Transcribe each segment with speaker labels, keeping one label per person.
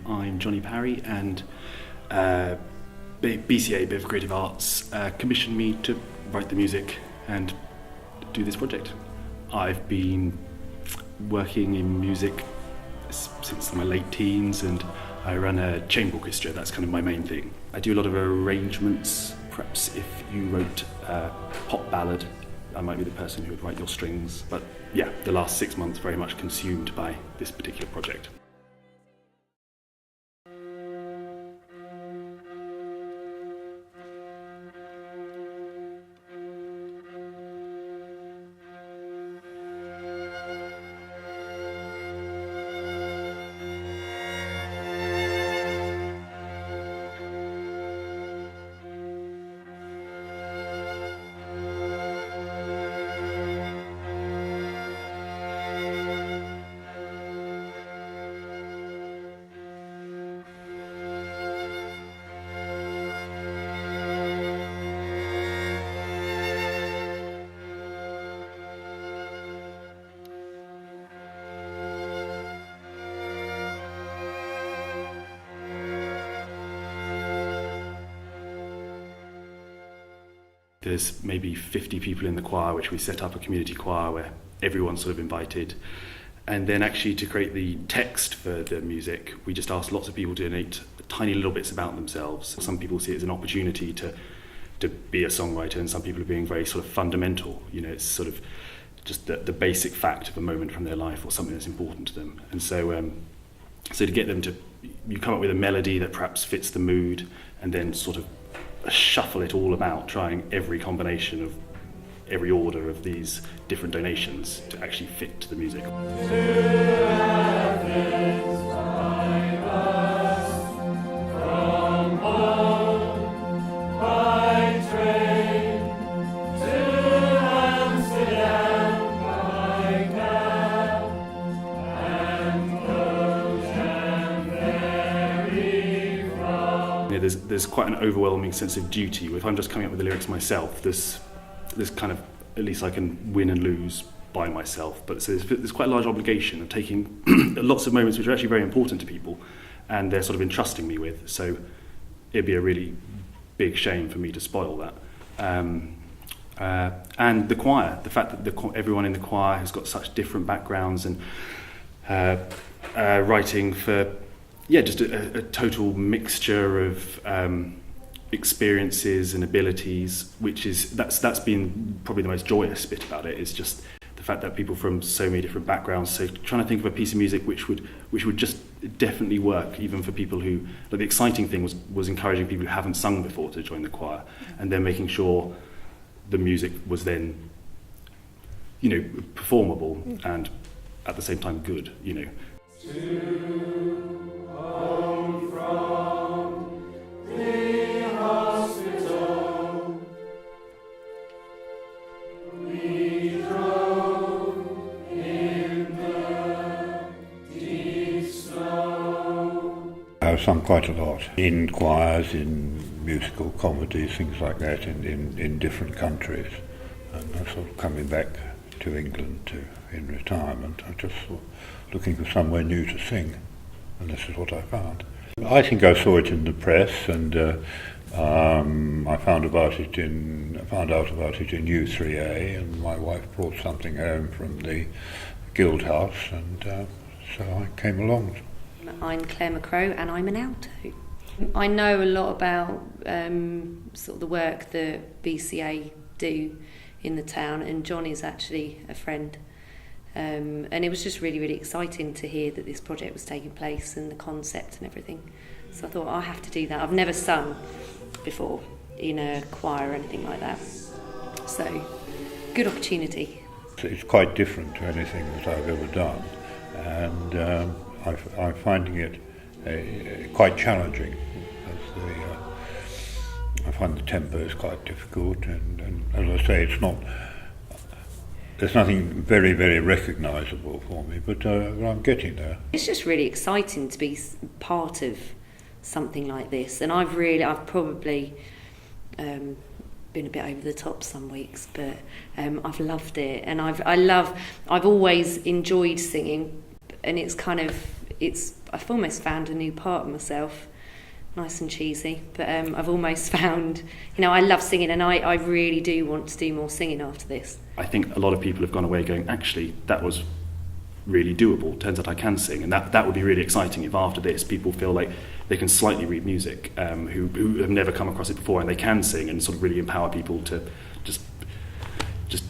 Speaker 1: I'm Johnny Parry, and BCA, Bit of Creative Arts, commissioned me to write the music and do this project. I've been working in music since my late teens, and I run a chamber orchestra. That's kind of my main thing. I do a lot of arrangements. Perhaps if you wrote a pop ballad, I might be the person who would write your strings. But yeah, the last 6 months very much consumed by this particular project. There's maybe 50 people in the choir, which we set up a community choir where everyone's sort of invited. And then actually to create the text for the music, we just asked lots of people to donate tiny little bits about themselves. Some people see it as an opportunity to be a songwriter, and some people are being very sort of fundamental. You know, it's sort of just the basic fact of a moment from their life or something that's important to them. And so to get them to, you come up with a melody that perhaps fits the mood, and then sort of shuffle it all about, trying every combination of every order of these different donations to actually fit to the music. There's quite an overwhelming sense of duty. If I'm just coming up with the lyrics myself, there's kind of, at least I can win and lose by myself. But so there's quite a large obligation of taking lots of moments which are actually very important to people, and they're sort of entrusting me with. So it'd be a really big shame for me to spoil that. And the choir, the fact that everyone in the choir has got such different backgrounds, and writing for just a total mixture of experiences and abilities, that's been probably the most joyous bit about it, is just the fact that people from so many different backgrounds. So trying to think of a piece of music which would just definitely work, even for people who, like, the exciting thing was encouraging people who haven't sung before to join the choir, and then making sure the music was then, you know, performable and at the same time good, you know. Home from the hospital, we drove in the deep snow. I've sung quite a lot in choirs, in musical comedies, things like that, in different countries. And I'm sort of coming back to England in retirement. I'm just sort of looking for somewhere new to sing. And this is what I found. I think I saw it in the press, and I found out about it in U3A, and my wife brought something home from the Guild House, and so I came along.
Speaker 2: I'm Claire McCrow, and I'm an alto. I know a lot about sort of the work that BCA do in the town, and John is actually a friend. And it was just really, really exciting to hear that this project was taking place, and the concept and everything. So I thought, I have to do that. I've never sung before in a choir or anything like that. So, good opportunity.
Speaker 3: It's quite different to anything that I've ever done, and I'm finding it quite challenging. I find the tempo is quite difficult, and as I say, it's not. There's nothing very, very recognisable for me, but I'm getting there.
Speaker 2: It's just really exciting to be part of something like this, and I've probably been a bit over the top some weeks, but I've loved it, and I've always enjoyed singing, and it's kind of I've almost found a new part of myself. Nice and cheesy, but I've almost found, I love singing, and I really do want to do more singing after this.
Speaker 4: I think a lot of people have gone away going, actually, that was really doable. Turns out I can sing, and that would be really exciting if after this people feel like they can slightly read music, who have never come across it before, and they can sing, and sort of really empower people to just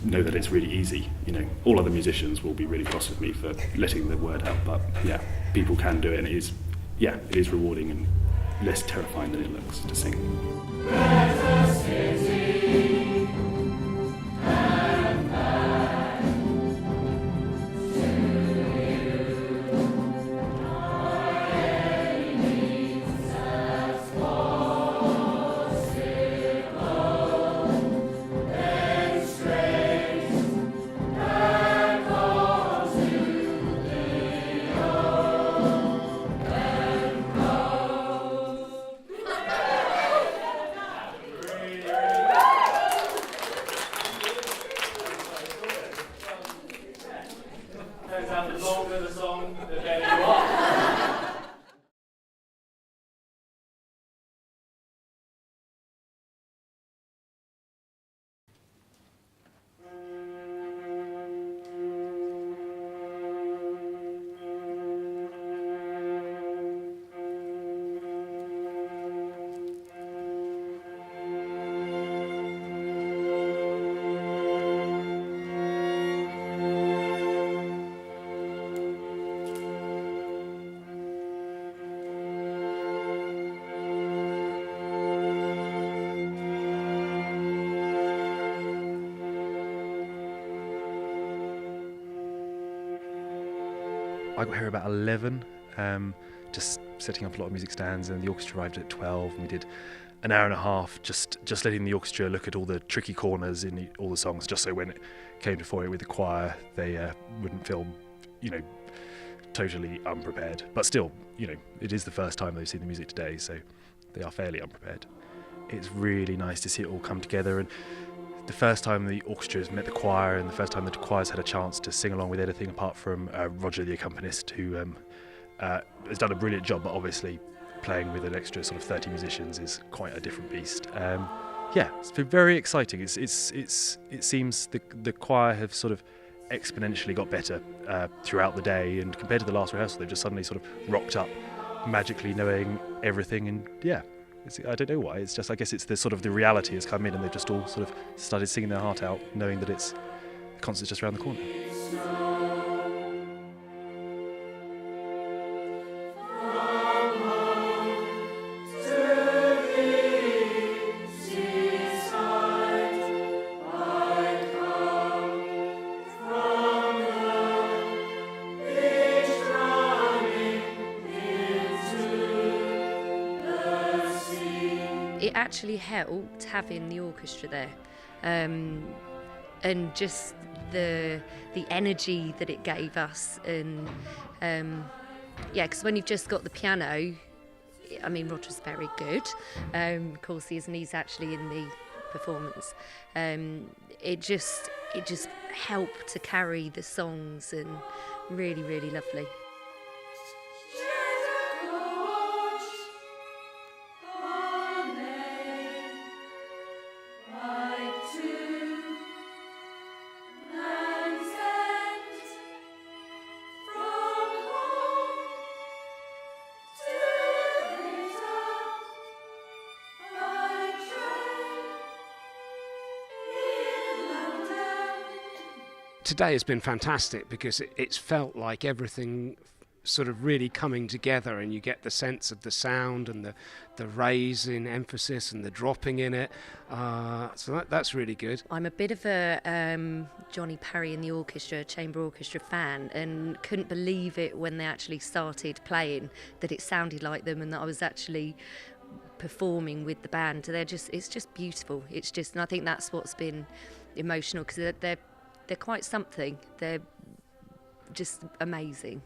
Speaker 4: know that it's really easy. All other musicians will be really cross with me for letting the word out, but yeah, people can do it, and it is rewarding and less terrifying than it looks to sing.
Speaker 5: I got here about 11, just setting up a lot of music stands, and the orchestra arrived at 12, and we did an hour and a half just letting the orchestra look at all the tricky corners in all the songs, just so when it came to for it with the choir, they wouldn't feel, totally unprepared. But still, it is the first time they've seen the music today, so they are fairly unprepared. It's really nice to see it all come together, and the first time the orchestra's met the choir, and the first time the choir's had a chance to sing along with anything apart from Roger, the accompanist, who has done a brilliant job, but obviously playing with an extra sort of 30 musicians is quite a different beast. It's been very exciting. It seems the choir have sort of exponentially got better throughout the day, and compared to the last rehearsal, they've just suddenly sort of rocked up magically knowing everything, and I don't know why. It's just, I guess it's the sort of the reality has come in, and they've just all sort of started singing their heart out, knowing that the concert's just around the corner.
Speaker 2: It actually helped having the orchestra there, and just the energy that it gave us, and because when you've just got the piano, Roger's very good, of course he is, and he's actually in the performance. It just helped to carry the songs, and really, really lovely.
Speaker 6: Today has been fantastic because it's felt like everything sort of really coming together, and you get the sense of the sound and the raise in emphasis and the dropping in it. So that's really good.
Speaker 2: I'm a bit of a Johnny Parry in the orchestra, chamber orchestra fan, and couldn't believe it when they actually started playing, that it sounded like them and that I was actually performing with the band. It's just beautiful. And I think that's what's been emotional, because they're quite something. They're just amazing.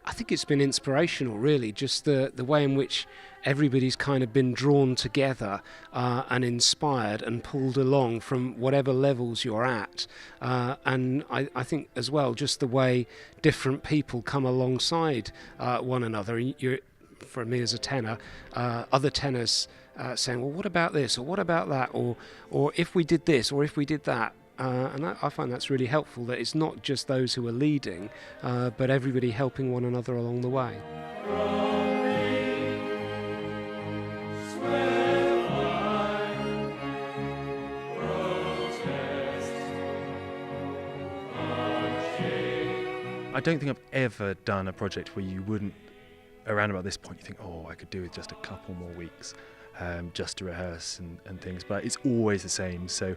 Speaker 6: I think it's been inspirational, really, just the way in which everybody's kind of been drawn together and inspired and pulled along from whatever levels you're at. And I think as well, just the way different people come alongside one another. For me as a tenor, other tenors saying, well, what about this, or what about that, or if we did this, or if we did that. I find that's really helpful, that it's not just those who are leading, but everybody helping one another along the way.
Speaker 5: I don't think I've ever done a project where you wouldn't, around about this point, you think, oh, I could do with just a couple more weeks just to rehearse and things, but it's always the same. So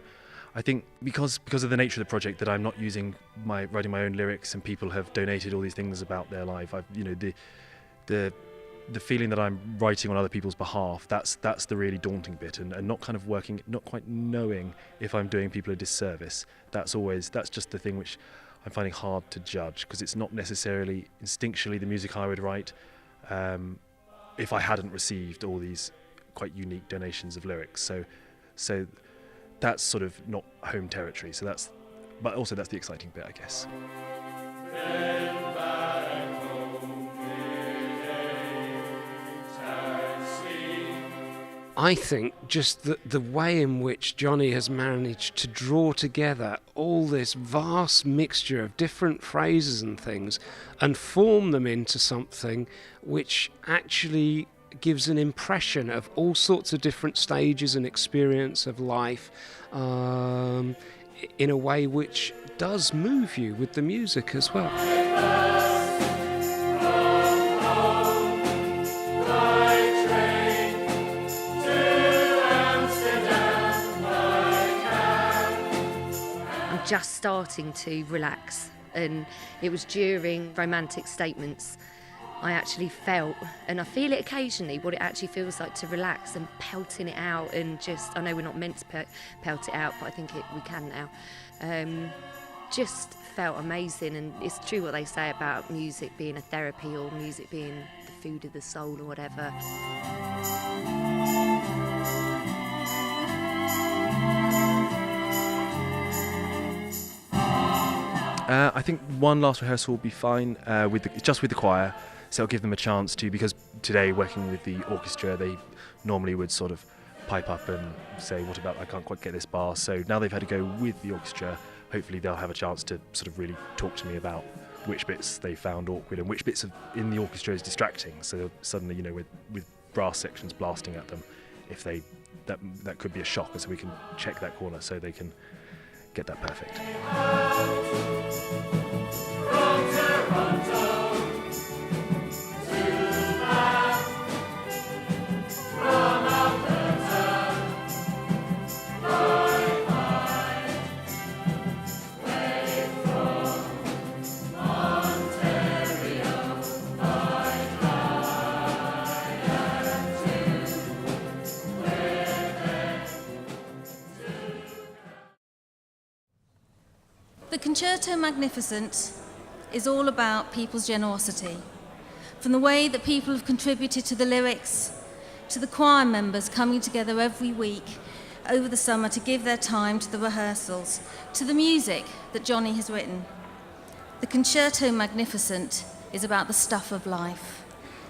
Speaker 5: I think because of the nature of the project, that I'm not writing my own lyrics, and people have donated all these things about their life. The feeling that I'm writing on other people's behalf, that's the really daunting bit, and not kind of working, not quite knowing if I'm doing people a disservice. That's just the thing which I'm finding hard to judge, because it's not necessarily instinctually the music I would write if I hadn't received all these quite unique donations of lyrics. So that's sort of not home territory. But also that's the exciting bit, I guess.
Speaker 6: I think just the way in which Johnny has managed to draw together all this vast mixture of different phrases and things and form them into something which actually gives an impression of all sorts of different stages and experience of life in a way which does move you with the music as well.
Speaker 2: Just starting to relax, and it was during Romantic Statements I actually felt, and I feel it occasionally, what it actually feels like to relax and pelting it out, and just, I know we're not meant to pelt it out, but I think we can now. Just felt amazing, and it's true what they say about music being a therapy, or music being the food of the soul, or whatever.
Speaker 5: I think one last rehearsal will be fine with the choir, so it'll give them a chance to, because today working with the orchestra, they normally would sort of pipe up and say, what about, I can't quite get this bar. So now they've had to go with the orchestra, hopefully they'll have a chance to sort of really talk to me about which bits they found awkward and which bits in the orchestra is distracting. So suddenly, with brass sections blasting at them, if that could be a shock, and so we can check that corner so they can get that perfect.
Speaker 7: The Concerto Magnificent is all about people's generosity. From the way that people have contributed to the lyrics, to the choir members coming together every week over the summer to give their time to the rehearsals, to the music that Johnny has written. The Concerto Magnificent is about the stuff of life,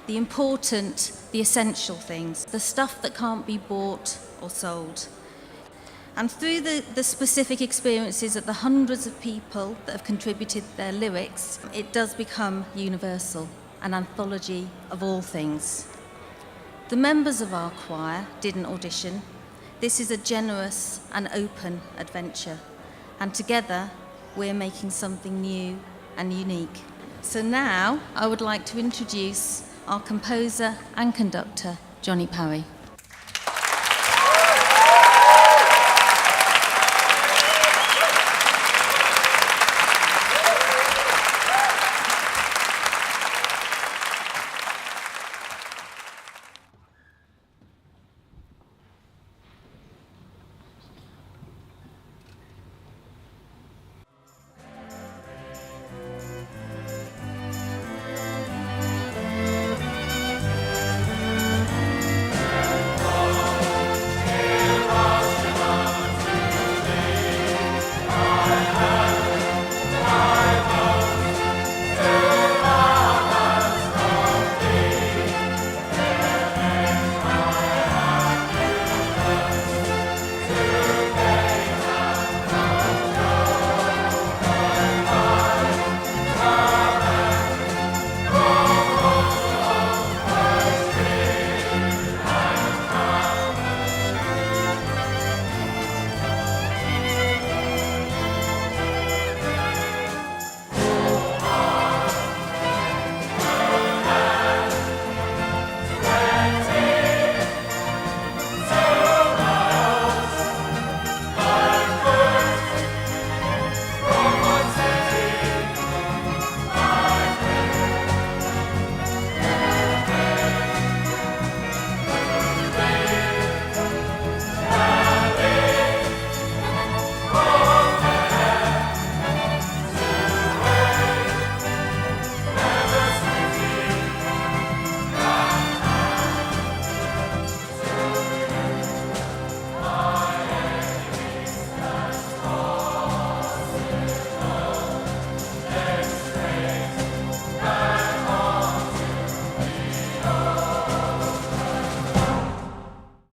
Speaker 7: the important, the essential things, the stuff that can't be bought or sold. And through the specific experiences of the hundreds of people that have contributed their lyrics, it does become universal, an anthology of all things. The members of our choir didn't audition. This is a generous and open adventure. And together, we're making something new and unique. So now, I would like to introduce our composer and conductor, Johnny Parry.